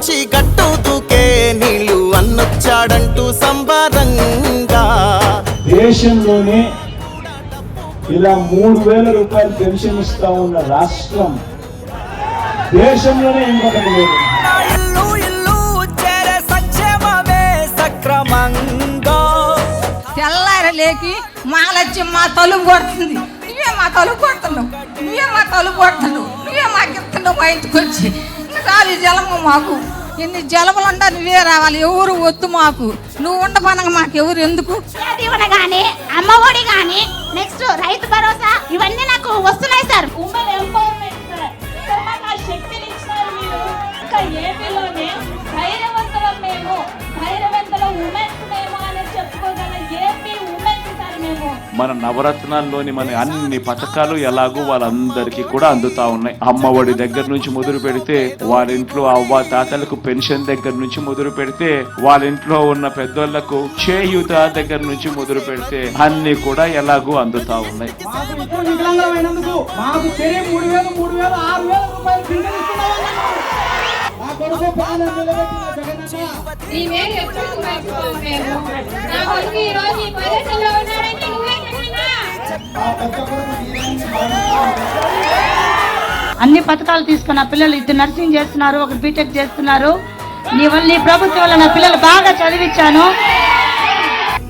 నుంచి గట్టు దూకే నీళ్ళు అన్నొచ్చాడంటూ సంబరంగా దేశంలోనే ఇలా 3,000 రూపాయలు పెన్షన్ ఇస్తా ఉన్న రాష్ట్రం దేశంలోనే ఇంకొకటి లేదు. ఇల్లు ఇల్లు చేరే సత్యమే సక్రమంగా తెల్లారలేకి మాలచ్చి మా తలుపు కొడుతుంది. నువ్వే మా తలుపు కొడుతున్నావు, నువ్వే మా తలుపు కొడుతున్నావు, నువ్వే మాకు ఇస్తున్నావు మా ఇంటికి వచ్చి. రాలి జలము మాకు ఎన్ని జలములు ఉండా నువ్వే రావాలి, ఎవరు వద్దు మాకు. నువ్వు ఉండపనగా మాకు ఎవరు ఎందుకు? దీవెన గానీ అమ్మఒడి గానీ నెక్స్ట్ రైతు భరోసా ఇవన్నీ నాకు వస్తున్నాయి sir. Women empowerment sir. Sir మాకు ఆ శక్తిని ఇచ్చినారు మీరు. ఇంకా ఏపీలోనే ధైర్యవంతుల మేము, ధైర్యవంతుల ఉమెన్స్ మేము అని చెప్పుకోగల ఏపీ ఉమెన్స్ సార్ మేము. మన నవరత్నాల్లోని మన అన్ని పథకాలు ఎలాగో వాళ్ళందరికీ కూడా అందుతా ఉన్నాయి. అమ్మఒడి దగ్గర నుంచి మొదలు పెడితే వాళ్ళ ఇంట్లో అవ్వ తాతలకు పెన్షన్ దగ్గర నుంచి మొదలు పెడితే వాళ్ళ ఇంట్లో ఉన్న పెద్దోళ్లకు చేయూత దగ్గర నుంచి మొదలు పెడితే అన్ని కూడా ఎలాగో అందుతా ఉన్నాయి. అన్ని పథకాలు తీసుకున్న పిల్లలు ఇద్దరు నర్సింగ్ చేస్తున్నారు, ఒకరు బీటెక్ చేస్తున్నారు. నీ ప్రభుత్వం వల్ల నా పిల్లలు బాగా చదివించాను.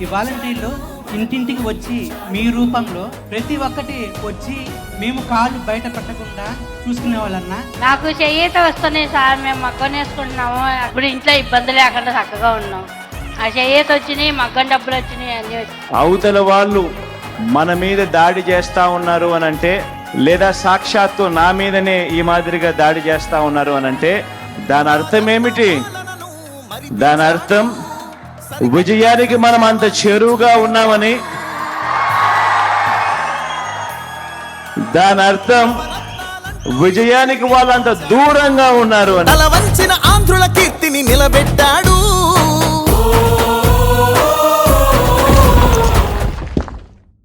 ఈ వాలంటీర్లు ఇంటింటికి వచ్చి మీ రూపంలో ప్రతి ఒక్కటి వచ్చి మేము కాళ్ళు బయట పెట్టకుండా చూసుకునే వాళ్ళన్నా. నాకు చేయూత వస్తున్నాయి సార్, మేము మగ్గం వేసుకుంటున్నాము. ఇప్పుడు ఇంట్లో ఇబ్బంది లేకుండా చక్కగా ఉన్నాం. ఆ చేయూత వచ్చినాయి, మగ్గం డబ్బులు వచ్చినాయి, అన్ని వచ్చినాయి. అవతల వాళ్ళు మన మీద దాడి చేస్తా ఉన్నారు అనంటే, లేదా సాక్షాత్తు నా మీదనే ఈ మాదిరిగా దాడి చేస్తా ఉన్నారు అనంటే దాని అర్థం ఏమిటి? దాని అర్థం విజయానికి మనం అంత చేరువుగా ఉన్నామని, దాని అర్థం విజయానికి వాళ్ళంత దూరంగా ఉన్నారు అని. తల వంచిన ఆంధ్రుల కీర్తిని నిలబెట్ట